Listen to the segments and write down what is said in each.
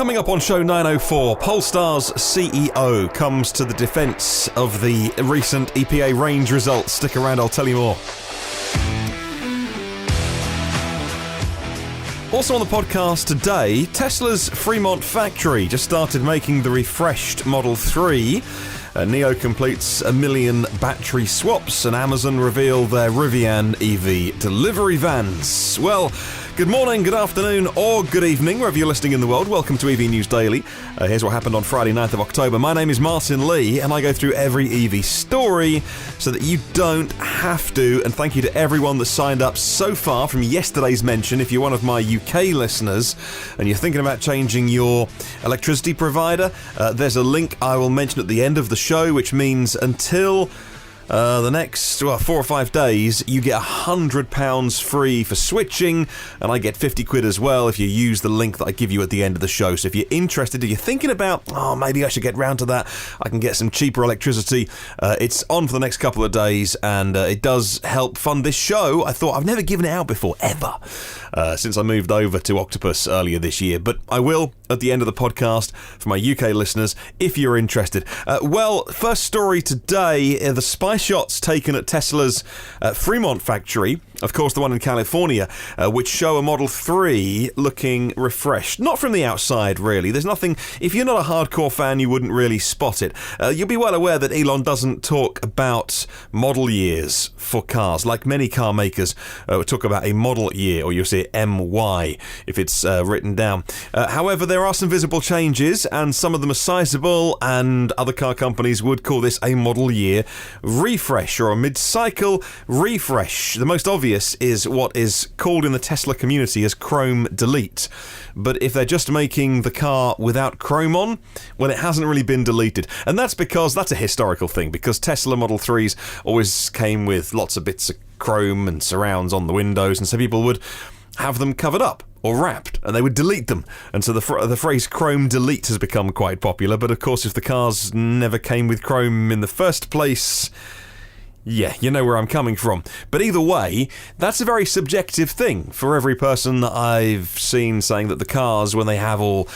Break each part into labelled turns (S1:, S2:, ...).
S1: Coming up on show 904, Polestar's CEO comes to the defence of the recent EPA range results. Stick around, I'll tell you more. Also on the podcast today, Tesla's Fremont factory just started making the refreshed Model 3. NIO completes 1 million battery swaps, and Amazon reveal their Rivian EV delivery vans. Well, good morning, good afternoon, or good evening, wherever you're listening in the world. Welcome to EV News Daily. Here's what happened on Friday, 9th of October. My name is Martin Lee, and I go through every EV story so that you don't have to. And thank you to everyone that signed up so far from yesterday's mention. If you're one of my UK listeners and you're thinking about changing your electricity provider, there's a link I will mention at the end of the show, which means until the next 4 or 5 days, you get £100 free for switching, and I get 50 quid as well if you use the link that I give you at the end of the show. So if you're interested, if you're thinking about, maybe I should get round to that, I can get some cheaper electricity, it's on for the next couple of days, and it does help fund this show. I thought I've never given it out before, ever, since I moved over to Octopus earlier this year, but I will at the end of the podcast for my UK listeners if you're interested. Well, first story today, the spy shots taken at Tesla's Fremont factory, of course the one in California, which show a Model 3 looking refreshed. Not from the outside, really. There's nothing, if you're not a hardcore fan, you wouldn't really spot it. You'll be well aware that Elon doesn't talk about model years for cars, like many car makers talk about a model year, or you'll see MY if it's written down. However, there are some visible changes, and some of them are sizable, and other car companies would call this a model year refresh or a mid-cycle refresh. The most obvious is what is called in the Tesla community as chrome delete. But if they're just making the car without chrome on, well, it hasn't really been deleted. And that's because that's a historical thing, because Tesla Model 3s always came with lots of bits of chrome and surrounds on the windows, and so people would have them covered up or wrapped, and they would delete them. And so the phrase chrome delete has become quite popular. But of course, if the cars never came with chrome in the first place, yeah, you know where I'm coming from. But either way, that's a very subjective thing for every person that I've seen saying that the cars, when they have all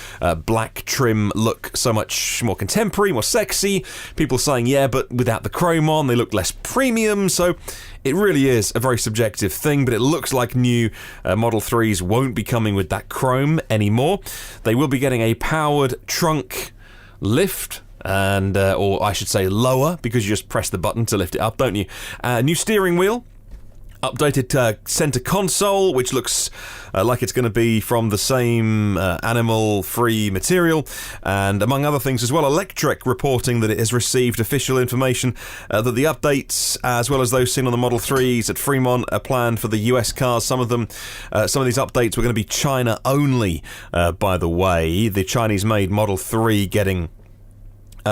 S1: black trim, look so much more contemporary, more sexy. People saying, yeah, but without the chrome on, they look less premium. So it really is a very subjective thing, but it looks like new Model 3s won't be coming with that chrome anymore. They will be getting a powered trunk lift, and or I should say lower, because you just press the button to lift it up, don't you? New steering wheel, updated center console, which looks like it's going to be from the same animal-free material, and among other things as well, Electric reporting that it has received official information that the updates, as well as those seen on the Model 3s at Fremont, are planned for the US cars. Some of these updates were going to be China only, by the way. The Chinese-made Model 3 getting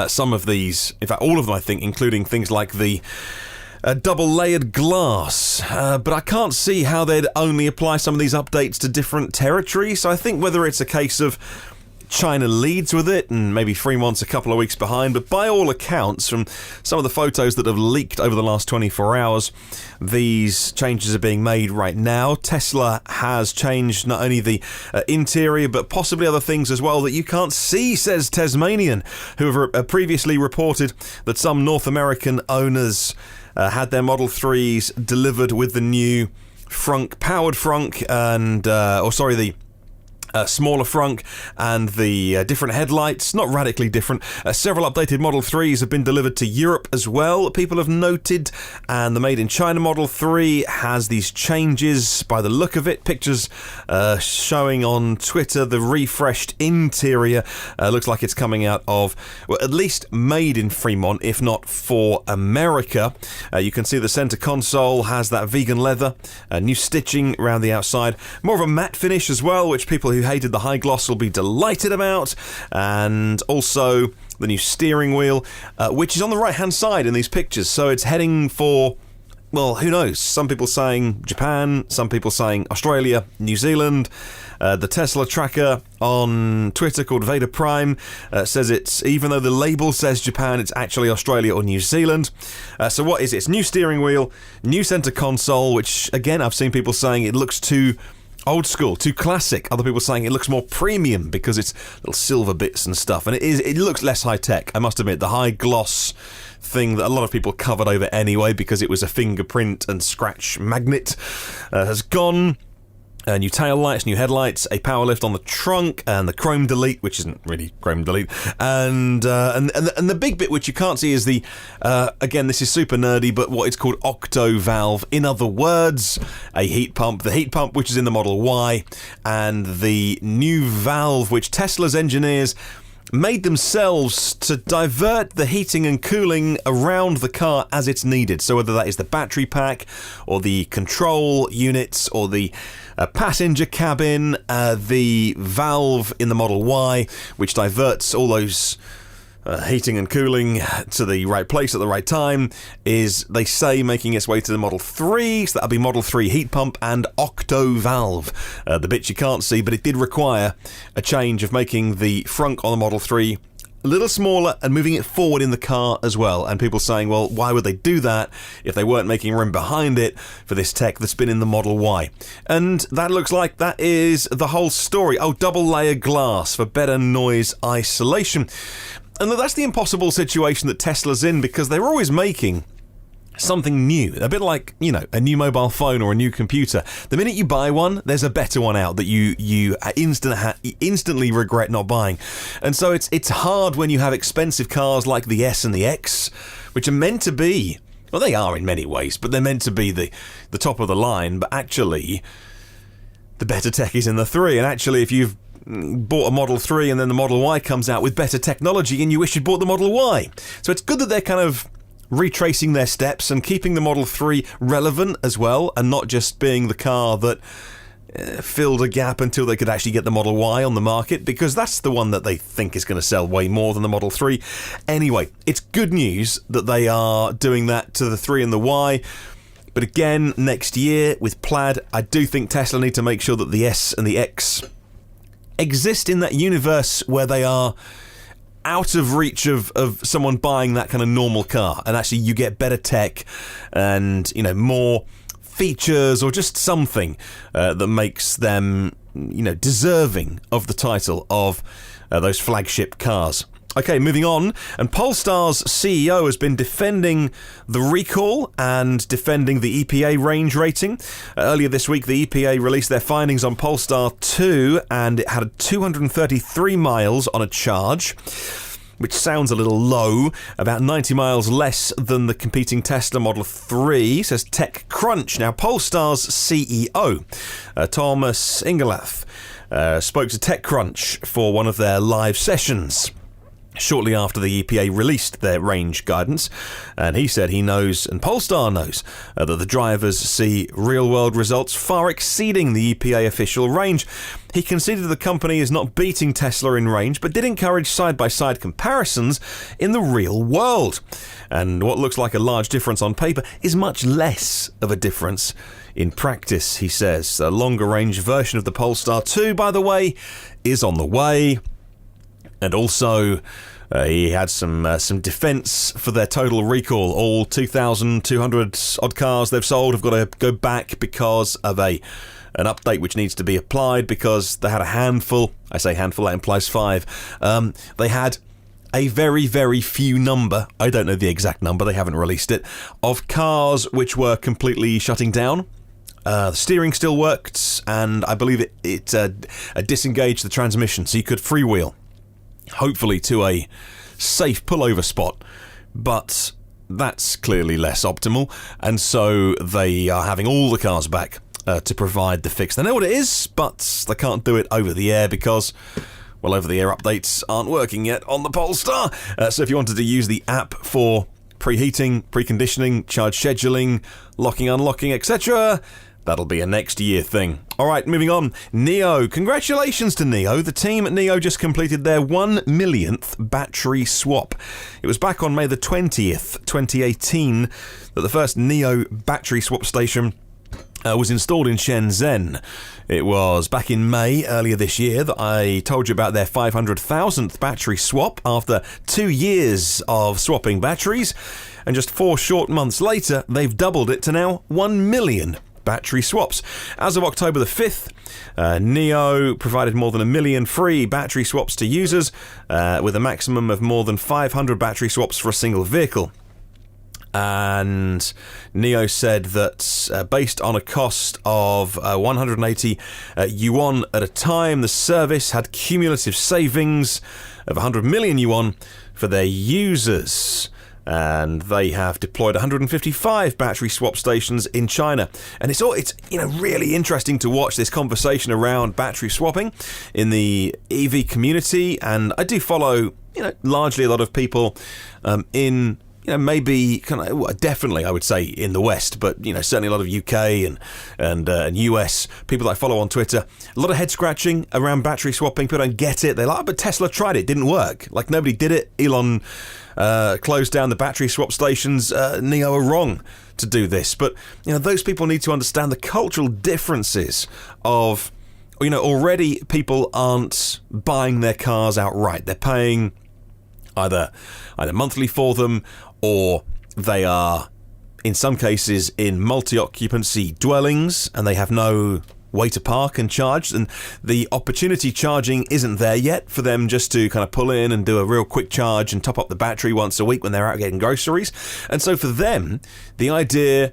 S1: some of these, in fact all of them I think, including things like the double-layered glass, but I can't see how they'd only apply some of these updates to different territories. So I think whether it's a case of China leads with it and maybe Fremont's a couple of weeks behind, but by all accounts, from some of the photos that have leaked over the last 24 hours, these changes are being made right now. Tesla has changed not only the interior, but possibly other things as well that you can't see, says Tasmanian, who have previously reported that some North American owners had their Model 3s delivered with the new powered frunk, and the smaller frunk and the different headlights, not radically different. Several updated Model 3s have been delivered to Europe as well, people have noted, and the Made in China Model 3 has these changes by the look of it. Pictures showing on Twitter the refreshed interior. Looks like it's coming out of, well, at least made in Fremont, if not for America. You can see the center console has that vegan leather, new stitching around the outside, more of a matte finish as well, which people who hated the high gloss will be delighted about, and also the new steering wheel, which is on the right hand side in these pictures, so it's heading for, well, who knows, some people saying Japan, some people saying Australia, New Zealand. The Tesla tracker on Twitter called Vader Prime says it's, even though the label says Japan, it's actually Australia or New Zealand. So what is it? It's new steering wheel, new center console, which again I've seen people saying it looks too old school, too classic. Other people saying it looks more premium because it's little silver bits and stuff. And it looks less high-tech, I must admit. The high gloss thing that a lot of people covered over anyway because it was a fingerprint and scratch magnet has gone. New tail lights, new headlights, a power lift on the trunk, and the chrome delete, which isn't really chrome delete, and the big bit which you can't see is the again, this is super nerdy, but what it's called octo valve. In other words, a heat pump, the heat pump which is in the Model Y, and the new valve which Tesla's engineers made themselves to divert the heating and cooling around the car as it's needed. So whether that is the battery pack or the control units or the passenger cabin, the valve in the Model Y, which diverts all those heating and cooling to the right place at the right time, is, they say, making its way to the Model 3, so that'll be Model 3 heat pump and octo valve. The bits you can't see, but it did require a change of making the frunk on the Model 3 a little smaller and moving it forward in the car as well. And people saying, well, why would they do that if they weren't making room behind it for this tech that's been in the Model Y? And that looks like that is the whole story. Oh, double layer glass for better noise isolation. And that's the impossible situation that Tesla's in, because they're always making something new. A bit like, you know, a new mobile phone or a new computer. The minute you buy one, there's a better one out that you instantly regret not buying. And so it's hard when you have expensive cars like the S and the X, which are meant to be, well, they are in many ways, but they're meant to be the top of the line. But actually, the better tech is in the 3. And actually, if you've bought a Model 3 and then the Model Y comes out with better technology and you wish you'd bought the Model Y. So it's good that they're kind of retracing their steps and keeping the Model 3 relevant as well, and not just being the car that filled a gap until they could actually get the Model Y on the market, because that's the one that they think is going to sell way more than the Model 3. Anyway, it's good news that they are doing that to the 3 and the Y. But again, next year with Plaid, I do think Tesla need to make sure that the S and the X exist in that universe where they are out of reach of someone buying that kind of normal car, and actually you get better tech and, you know, more features or just something that makes them, you know, deserving of the title of those flagship cars. Okay, moving on. And Polestar's CEO has been defending the recall and defending the EPA range rating. Earlier this week, the EPA released their findings on Polestar 2, and it had 233 miles on a charge, which sounds a little low, about 90 miles less than the competing Tesla Model 3, says TechCrunch. Now, Polestar's CEO, Thomas Ingelath, spoke to TechCrunch for one of their live sessions shortly after the EPA released their range guidance, and he said he knows, and Polestar knows, that the drivers see real-world results far exceeding the EPA official range. He conceded the company is not beating Tesla in range, but did encourage side-by-side comparisons in the real world. And what looks like a large difference on paper is much less of a difference in practice, he says. A longer-range version of the Polestar 2, by the way, is on the way. And also, he had some defence for their total recall. All 2,200 odd cars they've sold have got to go back because of an update which needs to be applied, because they had a handful. I say handful, that implies 5. They had a very, very few number, I don't know the exact number, they haven't released it, of cars which were completely shutting down. The steering still worked, and I believe it disengaged the transmission, so you could freewheel, hopefully to a safe pullover spot, but that's clearly less optimal, and so they are having all the cars back to provide the fix. They know what it is, but they can't do it over the air because, well, over-the-air updates aren't working yet on the Polestar. So if you wanted to use the app for preheating, preconditioning, charge scheduling, locking, unlocking, etc., that'll be a next year thing. All right, moving on. NIO. Congratulations to NIO. The team at NIO just completed their 1 millionth battery swap. It was back on May the 20th, 2018, that the first NIO battery swap station was installed in Shenzhen. It was back in May earlier this year that I told you about their 500,000th battery swap after 2 years of swapping batteries. And just 4 short months later, they've doubled it to now 1 million battery swaps. As of October the 5th, NIO provided more than 1 million free battery swaps to users, with a maximum of more than 500 battery swaps for a single vehicle. And NIO said that based on a cost of 180 yuan at a time, the service had cumulative savings of 100 million yuan for their users. And they have deployed 155 battery swap stations in China. And it's really interesting to watch this conversation around battery swapping in the EV community. And I do follow, largely a lot of people in, maybe definitely I would say in the West, but certainly a lot of UK and US people that I follow on Twitter. A lot of head scratching around battery swapping. People don't get it. They're like, but Tesla tried it, didn't work. Like nobody did it. Elon closed down the battery swap stations. NIO are wrong to do this, but those people need to understand the cultural differences of already people aren't buying their cars outright. They're paying either monthly for them, or they are, in some cases, in multi-occupancy dwellings, and they have no way to park and charge, and the opportunity charging isn't there yet for them just to kind of pull in and do a real quick charge and top up the battery once a week when they're out getting groceries. And so for them, the idea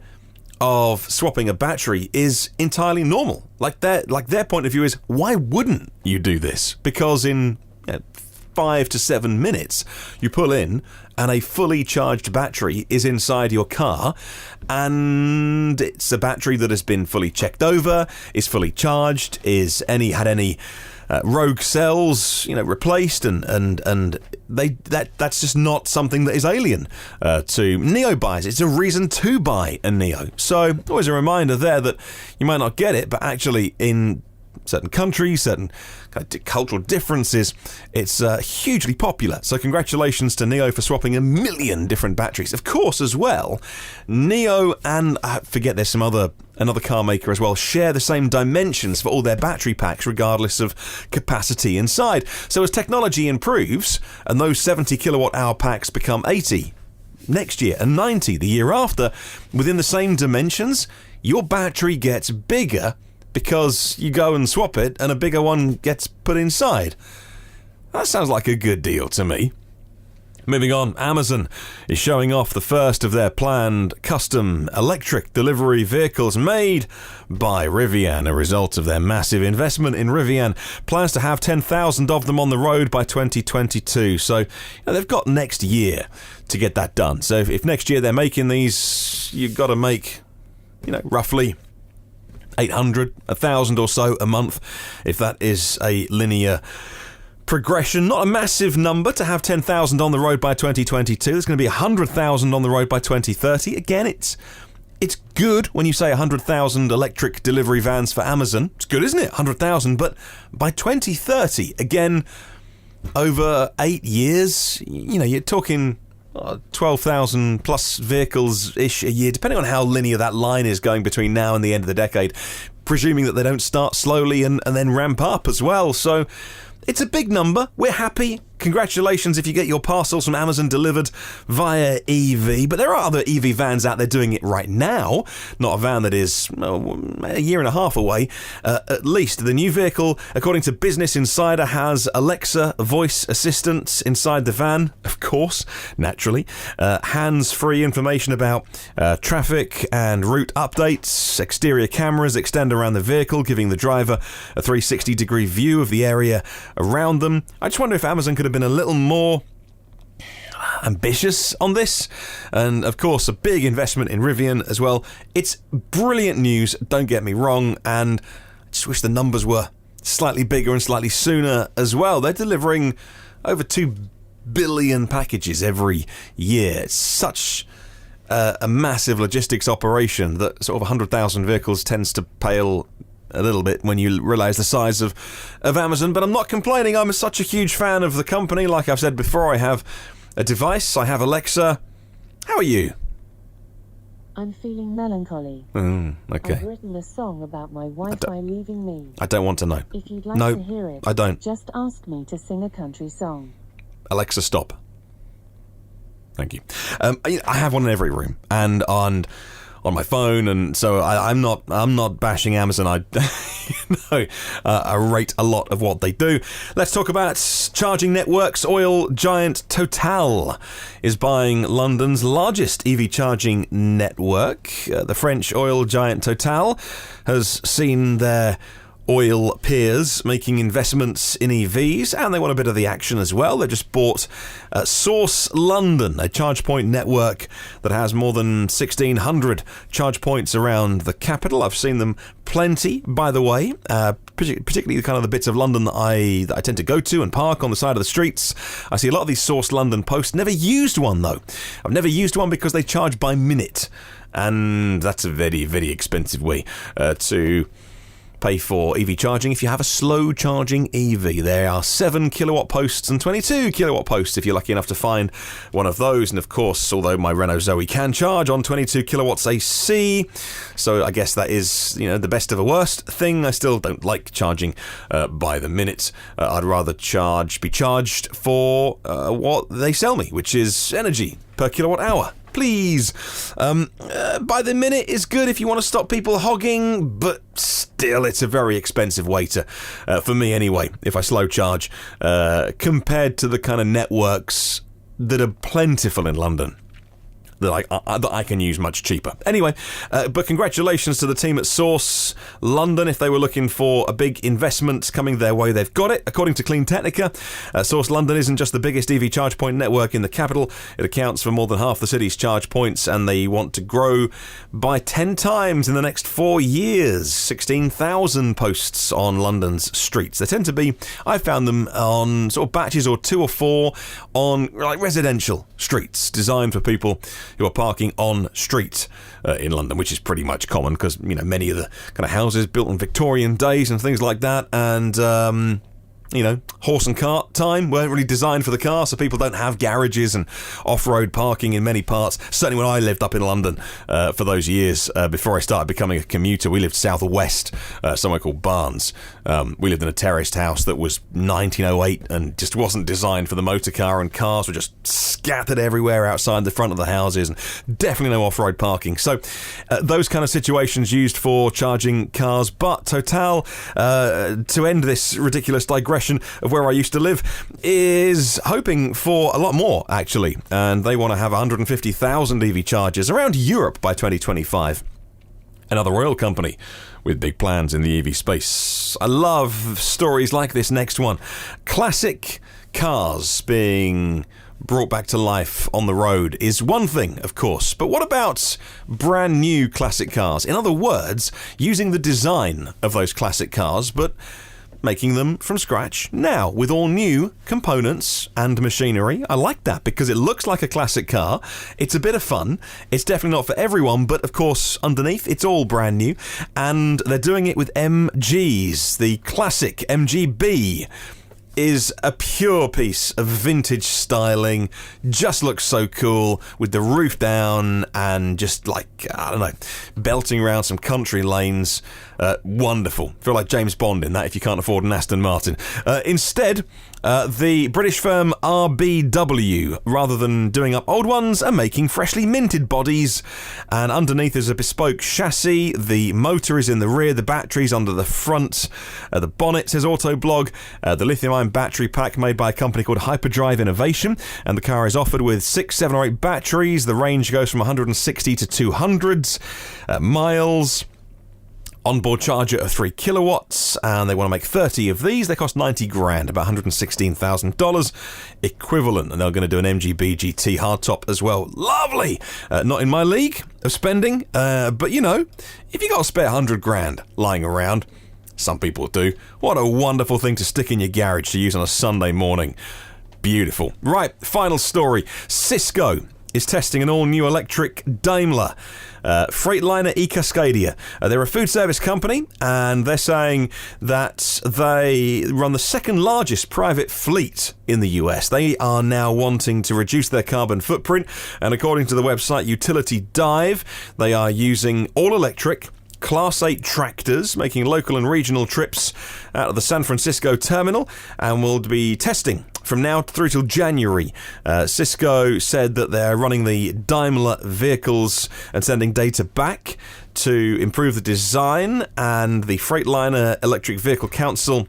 S1: of swapping a battery is entirely normal. Like their point of view is, why wouldn't you do this? Because in 5 to 7 minutes, you pull in and a fully charged battery is inside your car, and it's a battery that has been fully checked over, is fully charged, had any rogue cells replaced, and that's just not something that is alien to NIO buyers. It's a reason to buy a NIO. So always a reminder there that you might not get it, but actually in certain countries, certain cultural differences, it's hugely popular. So congratulations to NIO for swapping 1 million different batteries. Of course, as well, NIO and I forget there's another car maker as well, share the same dimensions for all their battery packs, regardless of capacity inside. So as technology improves and those 70 kilowatt hour packs become 80 next year and 90 the year after, within the same dimensions, your battery gets bigger because you go and swap it and a bigger one gets put inside. That sounds like a good deal to me. Moving on, Amazon is showing off the first of their planned custom electric delivery vehicles made by Rivian. A result of their massive investment in Rivian, plans to have 10,000 of them on the road by 2022. So they've got next year to get that done. So if next year they're making these, you've got to make, roughly 800, 1,000 or so a month, if that is a linear progression. Not a massive number to have 10,000 on the road by 2022. There's going to be 100,000 on the road by 2030. Again, it's good when you say 100,000 electric delivery vans for Amazon. It's good, isn't it? 100,000. But by 2030, again, over 8 years, you're talking 12,000 plus vehicles-ish a year, depending on how linear that line is going between now and the end of the decade, presuming that they don't start slowly and then ramp up as well. So it's a big number. We're happy. Congratulations if you get your parcels from Amazon delivered via EV. But there are other EV vans out there doing it right now. Not a van that is a year and a half away, at least. The new vehicle, according to Business Insider, has Alexa voice assistants inside the van, of course, naturally. Hands-free information about traffic and route updates. Exterior cameras extend around the vehicle, giving the driver a 360-degree view of the area around them. I just wonder if Amazon could have been a little more ambitious on this. And of course, a big investment in Rivian as well. It's brilliant news, don't get me wrong, and I just wish the numbers were slightly bigger and slightly sooner as well. They're delivering over 2 billion packages every year. It's such a massive logistics operation that sort of 100,000 vehicles tends to pale a little bit when you realise the size of Amazon. But I'm not complaining. I'm such a huge fan of the company. Like I've said before, I have a device. I have Alexa. How are you?
S2: I'm feeling melancholy.
S1: Okay.
S2: I've written a song about my Wi-Fi leaving me.
S1: I don't want to know.
S2: If you'd like to hear it,
S1: I don't.
S2: Just ask me to sing a country song.
S1: Alexa, stop. Thank you. I have one in every room, and on my phone, and so I'm not bashing Amazon. I rate a lot of what they do. Let's talk about charging networks. Oil giant Total is buying London's largest EV charging network. The French oil giant Total has seen their oil peers making investments in EVs, and they want a bit of the action as well. They just bought Source London, a charge point network that has more than 1,600 charge points around the capital. I've seen them plenty, by the way, particularly the kind of the bits of London that I tend to go to and park on the side of the streets. I see a lot of these Source London posts. Never used one, though. I've never used one because they charge by minute, and that's a very, very expensive way to pay for EV charging if you have a slow charging EV. There are 7 kilowatt posts and 22 kilowatt posts if you're lucky enough to find one of those. And of course, although my Renault Zoe can charge on 22 kilowatts AC, so I guess that is, the best of a worst thing. I still don't like charging by the minute. I'd rather be charged for what they sell me, which is energy per kilowatt hour. Please. By the minute is good if you want to stop people hogging, but still it's a very expensive way to, for me anyway, if I slow charge, compared to the kind of networks that are plentiful in London that I can use much cheaper. Anyway, but congratulations to the team at Source London. If they were looking for a big investment coming their way, they've got it. According to Clean Technica, Source London isn't just the biggest EV charge point network in the capital. It accounts for more than half the city's charge points, and they want to grow by 10 times in the next 4 years. 16,000 posts on London's streets. They tend to be, I found them on sort of batches or 2 or 4 on like residential streets designed for people who are parking on street in London, which is pretty much common because, many of the kind of houses built in Victorian days and things like that, and horse and cart time weren't really designed for the car, so people don't have garages and off-road parking in many parts. Certainly when I lived up in London for those years before I started becoming a commuter, we lived south of west, somewhere called Barnes. We lived in a terraced house that was 1908 and just wasn't designed for the motor car, and cars were just scattered everywhere outside the front of the houses, and definitely no off-road parking. So those kind of situations used for charging cars. But Total, to end this ridiculous digression of where I used to live, is hoping for a lot more, actually, and they want to have 150,000 EV chargers around Europe by 2025. Another oil company with big plans in the EV space. I love stories like this next one. Classic cars being brought back to life on the road is one thing, of course, but what about brand new classic cars? In other words, using the design of those classic cars, but making them from scratch now with all new components and machinery. I like that because it looks like a classic car. It's a bit of fun. It's definitely not for everyone, but of course underneath it's all brand new, and they're doing it with MGs. The classic MGB is a pure piece of vintage styling, just looks so cool with the roof down and just like, I don't know, belting around some country lanes. Wonderful. Feel like James Bond in that if you can't afford an Aston Martin. Instead, the British firm RBW, rather than doing up old ones, are making freshly minted bodies, and underneath is a bespoke chassis. The motor is in the rear, the battery's under the front. The bonnet says Autoblog. The lithium-ion battery pack made by a company called Hyperdrive Innovation, and the car is offered with 6, 7 or 8 batteries. The range goes from 160 to 200 miles. Onboard charger of 3 kilowatts, and they want to make 30 of these. They cost $90,000, about $116,000 equivalent, and they're going to do an MGB GT hardtop as well. Lovely! Not in my league of spending, but if you got a spare $100,000 lying around, some people do, what a wonderful thing to stick in your garage to use on a Sunday morning. Beautiful. Right, final story. Sysco is testing an all-new electric Daimler Freightliner e-Cascadia. They're a food service company, and they're saying that they run the second largest private fleet in the US. They are now wanting to reduce their carbon footprint, and according to the website Utility Dive, they are using all-electric Class 8 tractors, making local and regional trips out of the San Francisco terminal, and will be testing from now through till January. Sysco said that they're running the Daimler vehicles and sending data back to improve the design, and the Freightliner Electric Vehicle Council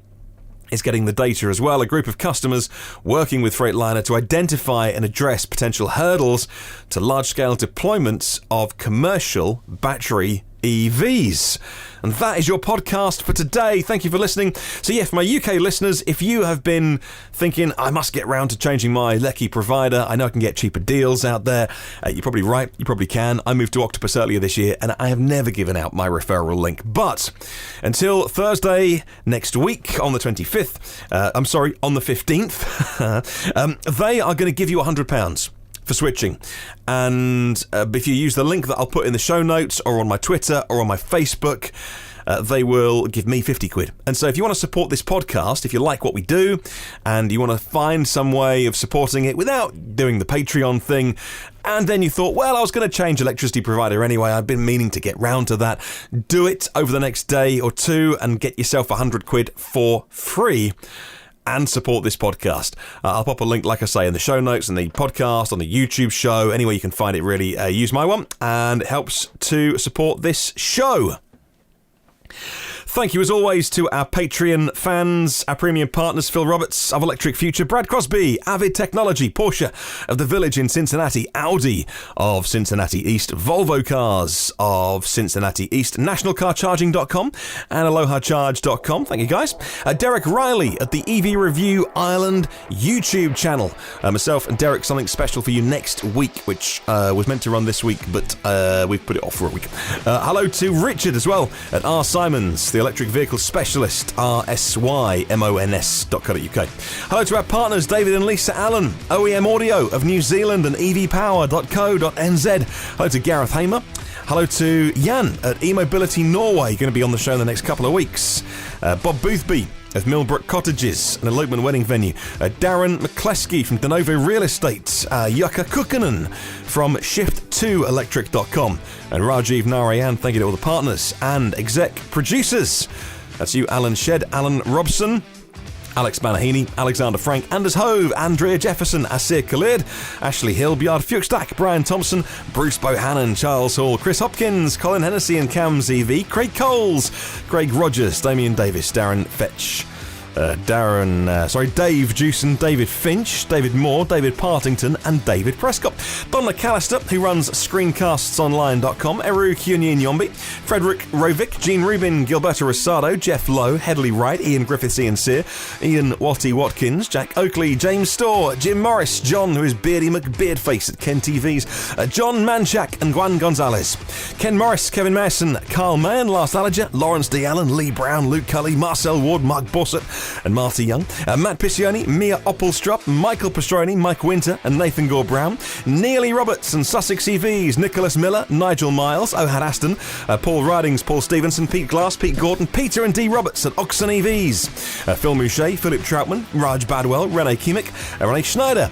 S1: is getting the data as well. A group of customers working with Freightliner to identify and address potential hurdles to large-scale deployments of commercial battery EVs. And that is your podcast for today. Thank you for listening. So yeah, for my UK listeners, if you have been thinking, I must get round to changing my Lecky provider, I know I can get cheaper deals out there, you're probably right, you probably can. I moved to Octopus earlier this year, and I have never given out my referral link. But until Thursday next week, on the 25th, on the 15th, they are going to give you £100 for switching. And if you use the link that I'll put in the show notes or on my Twitter or on my Facebook, they will give me 50 quid. And so if you want to support this podcast, if you like what we do and you want to find some way of supporting it without doing the Patreon thing, and then you thought, well, I was going to change electricity provider anyway, I've been meaning to get round to that, do it over the next day or two and get yourself 100 quid for free and support this podcast. I'll pop a link, like I say, in the show notes and the podcast, on the YouTube show, anywhere you can find it, really. Use my one, and it helps to support this show. Thank you, as always, to our Patreon fans, our premium partners, Phil Roberts of Electric Future, Brad Crosby, Avid Technology, Porsche of The Village in Cincinnati, Audi of Cincinnati East, Volvo Cars of Cincinnati East, NationalCarCharging.com and AlohaCharge.com. Thank you, guys. Derek Riley at the EV Review Ireland YouTube channel. Myself and Derek, something special for you next week, which was meant to run this week, but we've put it off for a week. Hello to Richard as well at R. Simons, the electric vehicle specialist, rsymons.co.uk. Hello to our partners, David and Lisa Allen, OEM Audio of New Zealand and evpower.co.nz. Hello to Gareth Hamer. Hello to Jan at eMobility Norway, going to be on the show in the next couple of weeks. Bob Boothby of Millbrook Cottages, an elopement wedding venue. Darren McCleskey from Denovo Real Estate. Jukka Kukkonen from Shift2Electric.com. And Rajiv Narayan, thank you to all the partners and exec producers. That's you, Alan Shedd, Alan Robson, Alex Banahini, Alexander Frank, Anders Hove, Andrea Jefferson, Asir Khalid, Ashley Hill, Bjard Fuchstak, Brian Thompson, Bruce Bohannon, Charles Hall, Chris Hopkins, Colin Hennessy and Cam ZV, Craig Coles, Craig Rogers, Damian Davis, Darren Fetch, Dave Jewson, David Finch, David Moore, David Partington and David Prescott. Don McAllister, who runs screencastsonline.com, Eru Kyunyin Yombi, Frederick Rovick, Gene Rubin, Gilberto Rosado, Jeff Lowe, Headley Wright, Ian Griffiths, Ian Sear, Ian Watty Watkins, Jack Oakley, James Storr, Jim Morris, John, who is Beardy McBeardface at Ken TV's, John Manchak and Juan Gonzalez, Ken Morris, Kevin Mason, Carl Mayen, Lars Allerger, Lawrence D. Allen, Lee Brown, Luke Cully, Marcel Ward, Mark Bossett and Marty Young, Matt Piccioni, Mia Oppelstrup, Michael Pastroni, Mike Winter and Nathan Gore Brown, Nearly Roberts and Sussex EVs, Nicholas Miller, Nigel Miles, Ohad Aston, Paul Ridings, Paul Stevenson, Pete Glass, Pete Gordon, Peter and D. Roberts at Oxon EVs, Phil Mouchet, Philip Troutman, Raj Badwell, Renee Kimmich, Renee Schneider,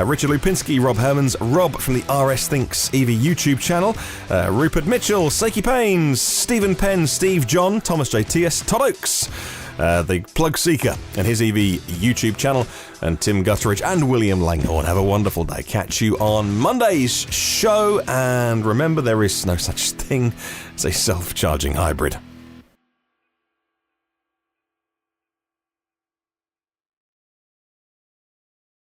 S1: Richard Lupinski, Rob Hermans, Rob from the RS Thinks EV YouTube channel, Rupert Mitchell, Seiki Paynes, Stephen Penn, Steve John, Thomas J. T.S., Todd Oakes, the Plug Seeker and his EV YouTube channel, and Tim Gutteridge and William Langhorne. Have a wonderful day. Catch you on Monday's show, and remember, there is no such thing as a self-charging hybrid.